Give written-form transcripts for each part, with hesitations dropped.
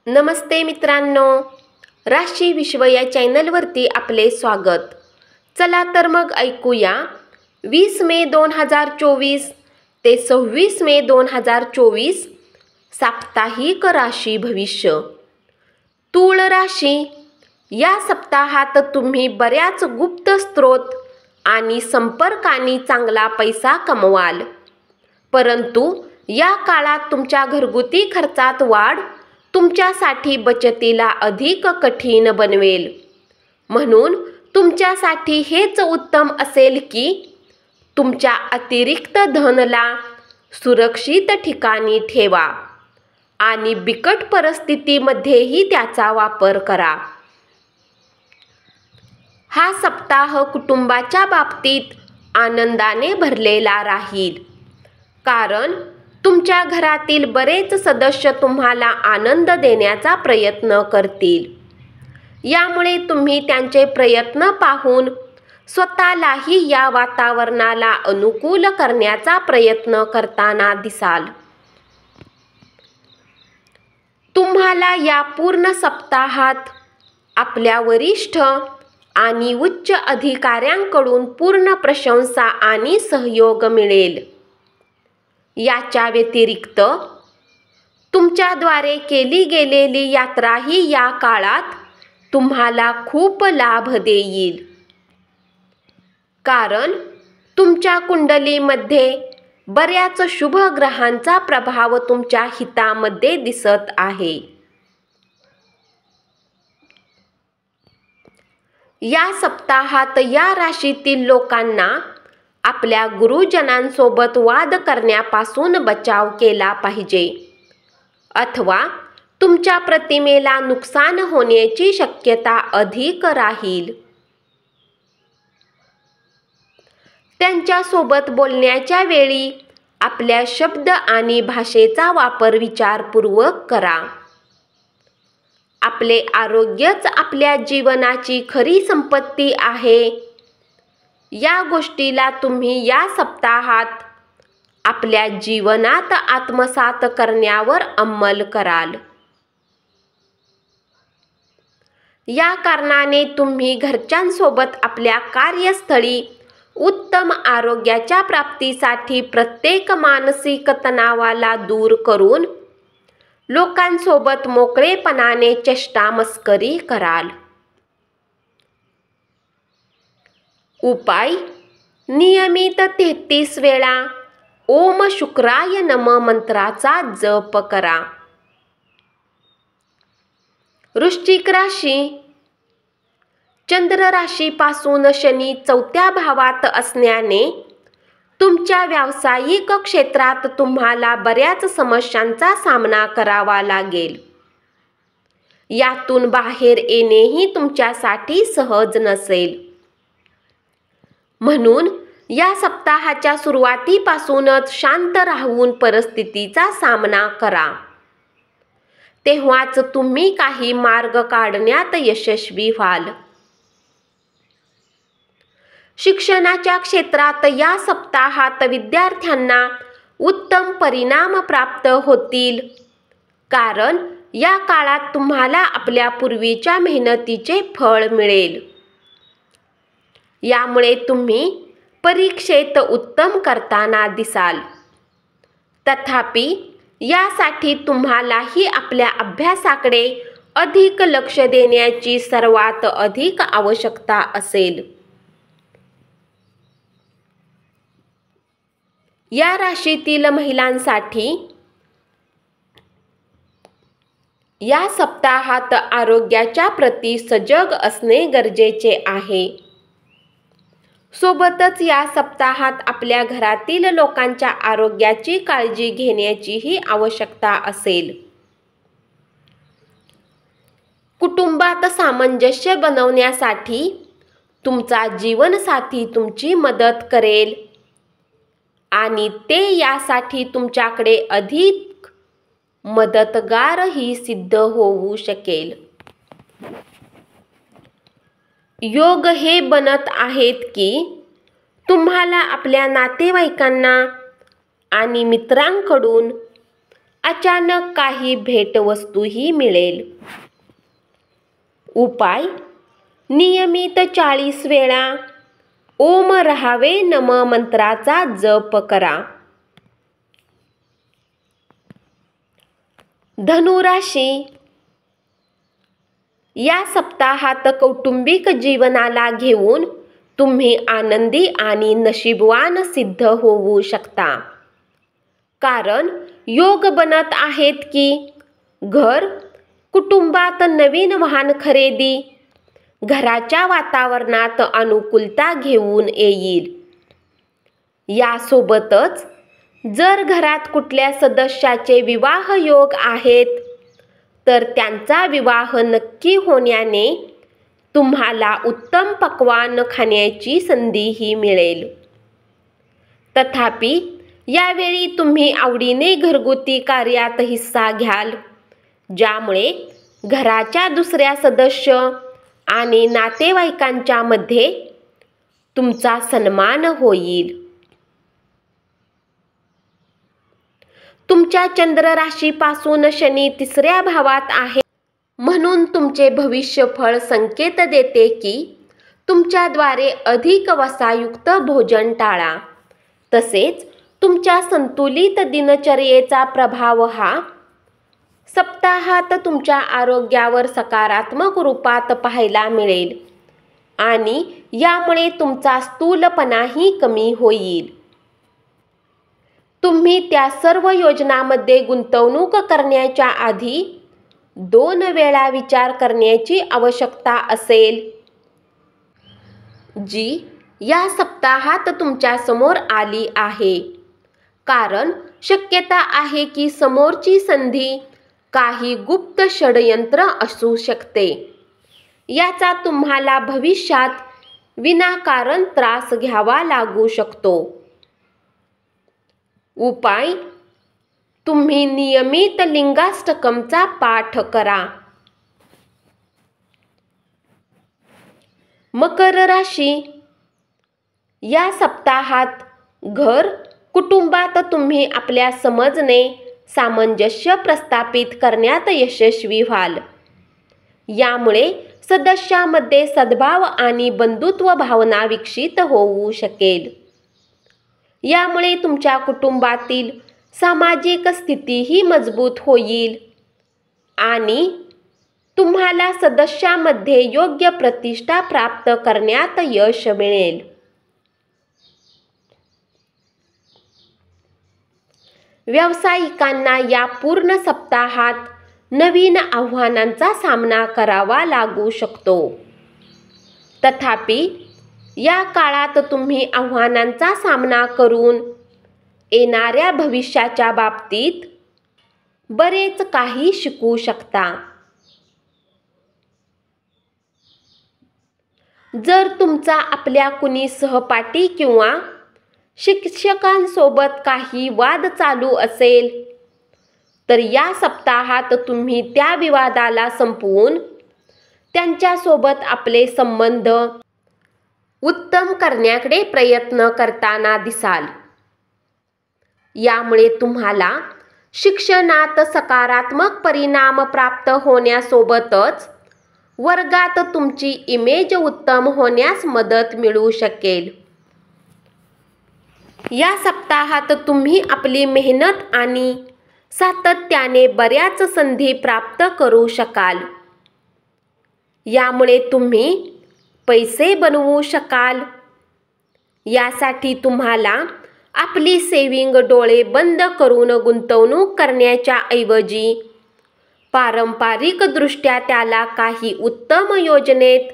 नमस्ते मित्रांनो, राशी विश्व या चॅनलवरती आपले स्वागत. चला तर मग ऐकूया 20 मे 2024 ते 26 मे 2024 साप्ताहिक राशी भविष्य. तूळ राशी. या सप्ताहात तुम्ही बऱ्याच गुप्त स्रोत आणि संपर्कांनी चांगला पैसा कमवाल, परंतु या काळात तुमच्या घरगुती खर्चात वाढ तुमच्यासाठी बचतीला अधिक कठीण बनवेल. म्हणून तुमच्यासाठी हेच उत्तम असेल की तुमच्या अतिरिक्त धनला सुरक्षित ठिकाणी ठेवा आणि बिकट परिस्थितीमध्येही त्याचा वापर करा. हा सप्ताह कुटुंबाच्या बाबतीत आनंदाने भरलेला राहील, कारण तुमच्या घरातील बरेच सदस्य तुम्हाला आनंद देण्याचा प्रयत्न करतील. यामुळे तुम्ही त्यांचे प्रयत्न पाहून स्वतःलाही या वातावरणाला अनुकूल करण्याचा प्रयत्न करताना दिसाल. तुम्हाला या पूर्ण सप्ताहात आपल्या वरिष्ठ आणि उच्च अधिकाऱ्यांकडून पूर्ण प्रशंसा आणि सहयोग मिळेल. याच्या व्यतिरिक्त तुमच्याद्वारे केली गेलेली यात्राही या काळात तुम्हाला खूप लाभ देईल, कारण तुमच्या कुंडलीमध्ये बऱ्याच शुभ ग्रहांचा प्रभाव तुमच्या हितामध्ये दिसत आहे. या सप्ताहात या राशीतील लोकांना आपल्या गुरुजनांसोबत वाद करण्यापासून बचाव केला पाहिजे, अथवा तुमच्या प्रतिमेला नुकसान होण्याची शक्यता अधिक राहील. त्यांच्यासोबत बोलण्याच्या वेळी आपल्या शब्द आणि भाषेचा वापर विचारपूर्वक करा. आपले आरोग्यच आपल्या जीवनाची खरी संपत्ती आहे. या गोष्टीला तुम्ही या सप्ताहात आपल्या जीवनात आत्मसात करण्यावर अंमल कराल. या कारणाने तुम्ही घरच्यांसोबत आपल्या कार्यस्थळी उत्तम आरोग्याच्या प्राप्तीसाठी प्रत्येक मानसिक तणावाला दूर करून लोकांसोबत मोकळेपणाने चेष्टा मस्करी कराल. उपाय. नियमित 33 वेळा ओम शुक्राय नम मंत्राचा जप करा. वृश्चिक राशी. चंद्र राशीपासून शनी 4थ्या भावात असण्याने तुमच्या व्यावसायिक क्षेत्रात तुम्हाला बऱ्याच समस्यांचा सामना करावा लागेल. यातून बाहेर येणेही तुमच्यासाठी सहज नसेल. म्हणून या सप्ताहाच्या सुरुवातीपासूनच शांत राहून परिस्थितीचा सामना करा. तेव्हाच तुम्ही काही मार्ग काढण्यात यशस्वी व्हाल. शिक्षणाच्या क्षेत्रात या सप्ताहात विद्यार्थ्यांना उत्तम परिणाम प्राप्त होतील, कारण या काळात तुम्हाला आपल्या पूर्वीच्या मेहनतीचे फळ मिळेल. यामुळे तुम्ही परीक्षेत उत्तम करताना दिसाल. तथापि यासाठी तुम्हालाही आपल्या अभ्यासाकडे अधिक लक्ष देण्याची सर्वात अधिक आवश्यकता असेल. या राशीतील महिलांसाठी या सप्ताहात आरोग्याच्या प्रती सजग असणे गरजेचे आहे. सोबतच या सप्ताहात आपल्या घरातील लोकांच्या आरोग्याची काळजी घेण्याचीही आवश्यकता असेल. कुटुंबात सामंजस्य बनवण्यासाठी तुमचा जीवनसाथी तुमची मदत करेल आणि ते यासाठी तुमच्याकडे अधिक मदतगारही सिद्ध होऊ शकेल. योग हे बनत आहेत की तुम्हाला आपल्या नातेवाईकांना आणि मित्रांकडून अचानक काही भेटवस्तूही मिळेल. उपाय: नियमित 40 वेळा ओम रहावे नम मंत्राचा जप करा. धनुराशी, या सप्ताहात कौटुंबिक जीवनाला घेऊन तुम्ही आनंदी आणि नशीबवान सिद्ध होऊ शकता. कारण योग बनत आहेत की घर, कुटुंबात नवीन वाहन खरेदी, घराच्या वातावरणात अनुकूलता घेऊन येईल. यासोबतच जर घरात कुठल्या सदस्याचे विवाह योग आहेत तर त्यांचा विवाह नक्की होण्याने तुम्हाला उत्तम पक्वान्न खाण्याची संधीही मिळेल. तथापि यावेळी तुम्ही आवडीने घरगुती कार्यात हिस्सा घ्याल, ज्यामुळे घराच्या दुसऱ्या सदस्य आणि नातेवाईकांच्या मध्ये तुमचा सन्मान होईल. तुमच्या चंद्र राशीपासून शनी 3ऱ्या भावात आहे, म्हणून तुमचे भविष्यफळ संकेत देते की तुमच्याद्वारे अधिक वसायुक्त भोजन टाळा. तसेच तुमच्या संतुलित दिनचर्येचा प्रभाव हा सप्ताहात तुमच्या आरोग्यावर सकारात्मक रूपात पाहायला मिळेल आणि यामुळे तुमचा स्थूलपणाही कमी होईल. तुम्ही त्या सर्व योजनांमध्ये गुंतवणूक करण्याच्या आधी 2 वेळा विचार करण्याची आवश्यकता असेल, जी या सप्ताहात तुमच्या समोर आली आहे. कारण शक्यता आहे की समोरची संधी काही गुप्त षडयंत्र असू शकते. याचा तुम्हाला भविष्यात विनाकारण त्रास घ्यावा लागू शकतो. उपाय: तुम्ही नियमित लिंगाष्टकमचा पाठ करा. मकर राशी, या सप्ताहात घर, कुटुंबात तुम्ही आपल्या समजने सामंजस्य प्रस्थापित करण्यात यशस्वी व्हाल. यामुळे सदस्यामध्ये सद्भाव आणि बंधुत्व भावना विकसित होऊ शकेल. यामुळे तुमच्या कुटुंबातील सामाजिक स्थितीही मजबूत होईल आणि तुम्हाला सदस्यामध्ये योग्य प्रतिष्ठा प्राप्त करण्यात यश मिळेल. व्यावसायिकांना या पूर्ण सप्ताहात नवीन आव्हानांचा सामना करावा लागू शकतो. तथापि या काळात तुम्ही आव्हानांचा सामना करून येणाऱ्या भविष्याच्या बाबतीत बरेच काही शिकू शकता. जर तुमचा आपल्या कुणी सहपाठी किंवा शिक्षकांसोबत काही वाद चालू असेल तर या सप्ताहात तुम्ही त्या विवादाला संपवून त्यांच्यासोबत आपले संबंध उत्तम करण्याकडे प्रयत्न करताना दिसाल. यामुळे तुम्हाला शिक्षणात सकारात्मक परिणाम प्राप्त होण्यासोबतच वर्गात तुमची इमेज उत्तम होण्यास मदत मिळू शकेल. या सप्ताहात तुम्ही आपली मेहनत आणि सातत्याने बऱ्याच संधी प्राप्त करू शकाल. यामुळे तुम्ही पैसे बनवू शकाल. यासाठी तुम्हाला आपली सेविंग डोळे बंद करून गुंतवणूक करण्याच्या ऐवजी पारंपरिकदृष्ट्या त्याला काही उत्तम योजनेत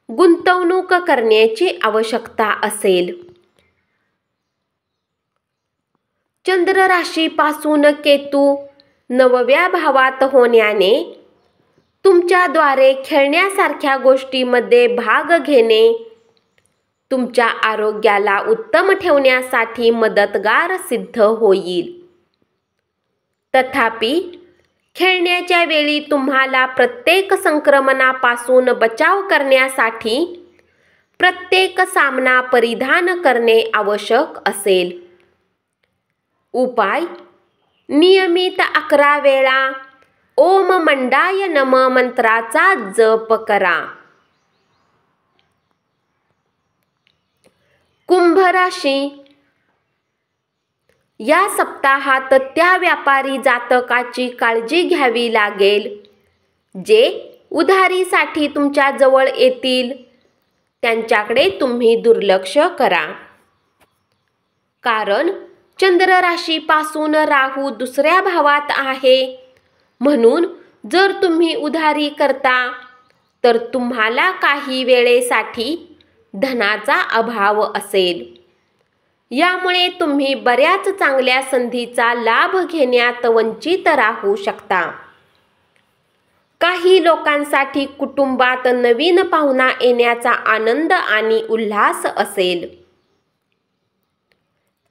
गुंतवणूक करण्याची आवश्यकता असेल. चंद्र राशीपासून केतू 9व्या भावात होण्याने तुमच्याद्वारे खेळण्यासारख्या गोष्टींमध्ये भाग घेणे तुमच्या आरोग्याला उत्तम ठेवण्यासाठी मदतगार सिद्ध होईल. तथापि खेळण्याच्या वेळी तुम्हाला प्रत्येक संक्रमणापासून बचाव करण्यासाठी प्रत्येक सामना परिधान करणे आवश्यक असेल. उपाय: नियमित 11 वेळा ओम मंडाय नम मंत्राचा जप करा. कुंभ राशी. या सप्ताहात त्या व्यापारी जातकाची काळजी घ्यावी लागेल जे उधारीसाठी तुमच्या जवळ येतील. त्यांच्याकडे तुम्ही दुर्लक्ष करा. कारण चंद्र राशीपासून राहू दुसऱ्या भावात आहे. म्हणून जर तुम्ही उधारी करता तर तुम्हाला काही वेळेसाठी धनाचा अभाव असेल. यामुळे तुम्ही बऱ्याच चांगल्या संधीचा लाभ घेण्यात वंचित राहू शकता. काही लोकांसाठी कुटुंबात नवीन पाहुणा येण्याचा आनंद आणि उल्हास असेल.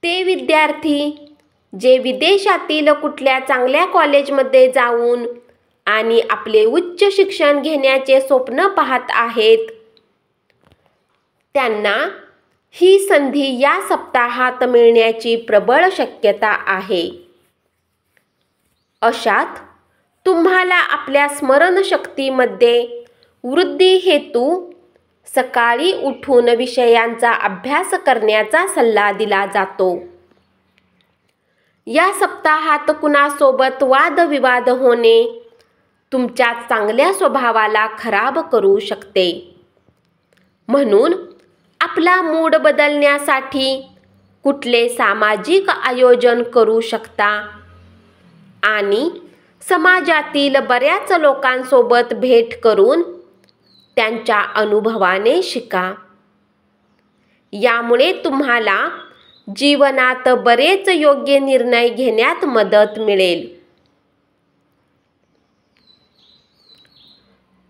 ते विद्यार्थी जे विदेशातील कुठल्या चांगल्या कॉलेजमध्ये जाऊन आणि आपले उच्च शिक्षण घेण्याचे स्वप्न पाहत आहेत, त्यांना ही संधी या सप्ताहात मिळण्याची प्रबळ शक्यता आहे. अशात तुम्हाला आपल्या स्मरणशक्तीमध्ये वृद्धी हेतू सकाळी उठून विषयांचा अभ्यास करण्याचा सल्ला दिला जातो. या सप्ताहात कुणासोबत वादविवाद होणे तुमच्या चांगल्या स्वभावाला खराब करू शकते. म्हणून आपला मूड बदलण्यासाठी कुठले सामाजिक आयोजन करू शकता आणि समाजातील बऱ्याच लोकांसोबत भेट करून त्यांच्या अनुभवाने शिका. यामुळे तुम्हाला जीवनात बरेच योग्य निर्णय घेण्यात मदत मिळेल.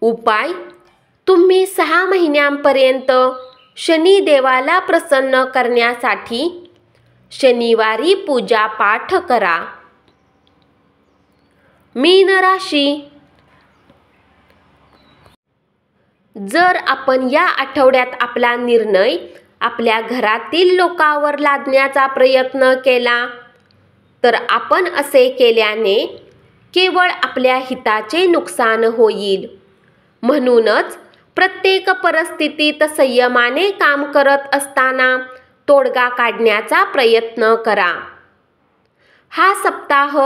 उपाय. तुम्ही 6 महिन्यांपर्यंत शनिदेवाला प्रसन्न करण्यासाठी शनिवारी पूजा पाठ करा. मीन राशी. जर आपण या आठवड्यात आपला निर्णय आपल्या घरातील लोकांवर लादण्याचा प्रयत्न केला तर आपण असे केल्याने केवळ आपल्या हिताचे नुकसान होईल. म्हणूनच प्रत्येक परिस्थितीत संयमाने काम करत असताना तोडगा काढण्याचा प्रयत्न करा. हा सप्ताह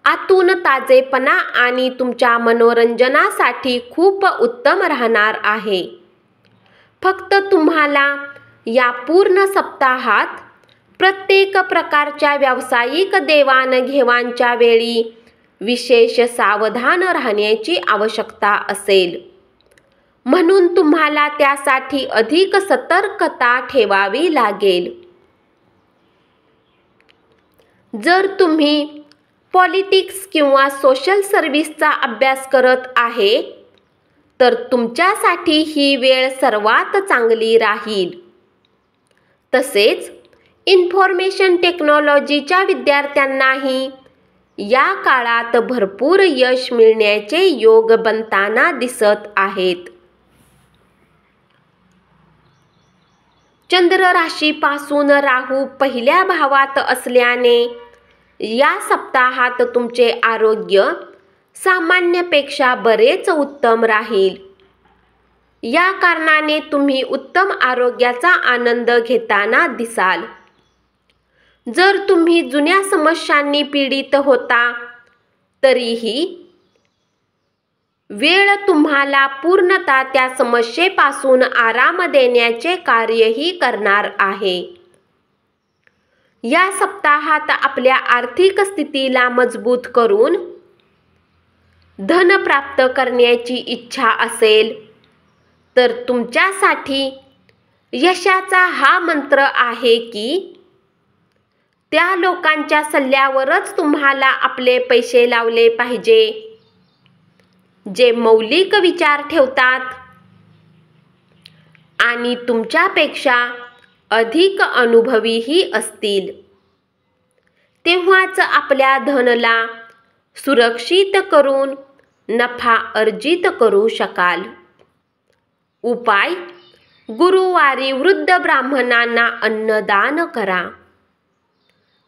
आतून ताजेपणा आणि तुमच्या मनोरंजनासाठी खूप उत्तम राहणार आहे. फक्त तुम्हाला या पूर्ण सप्ताहात प्रत्येक प्रकारच्या व्यावसायिक देवाणघेवाणच्या वेळी विशेष सावधान राहण्याची आवश्यकता असेल. म्हणून तुम्हाला त्यासाठी अधिक सतर्कता ठेवावी लागेल. जर तुम्ही पॉलिटिक्स किंवा सोशल सर्व्हिसचा अभ्यास करत आहे तर तुमच्यासाठी ही वेळ सर्वात चांगली राहील. तसेच इन्फॉर्मेशन टेक्नॉलॉजीच्या विद्यार्थ्यांनाही या काळात भरपूर यश मिळण्याचे योग बनताना दिसत आहेत. चंद्र राशीपासून राहू पहिल्या भावात असल्याने या सप्ताहात तुमचे आरोग्य सामान्यपेक्षा बरेच उत्तम राहील. या कारणाने तुम्ही उत्तम आरोग्याचा आनंद घेताना दिसाल. जर तुम्ही जुन्या समस्यांनी पीडित होता तरीही वेळ तुम्हाला पूर्णतः त्या समस्येपासून आराम देण्याचे कार्यही करणार आहे. या सप्ताहात आपल्या आर्थिक स्थितीला मजबूत करून धन प्राप्त करण्याची इच्छा असेल तर तुमच्यासाठी यशाचा हा मंत्र आहे की त्या लोकांच्या सल्ल्यावरच तुम्हाला आपले पैसे लावले पाहिजे जे मौलिक विचार ठेवतात आणि तुमच्यापेक्षा अधिक अनुभवीही असतील. तेव्हाच आपल्या धनला सुरक्षित करून नफा अर्जित करू शकाल. उपाय. गुरुवारी वृद्ध ब्राह्मणांना अन्नदान करा.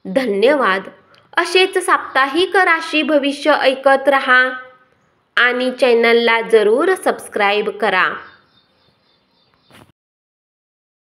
धन्यवाद. असेच साप्ताहिक राशी भविष्य ऐकत रहा आणि चॅनलला जरूर सबस्क्राईब करा.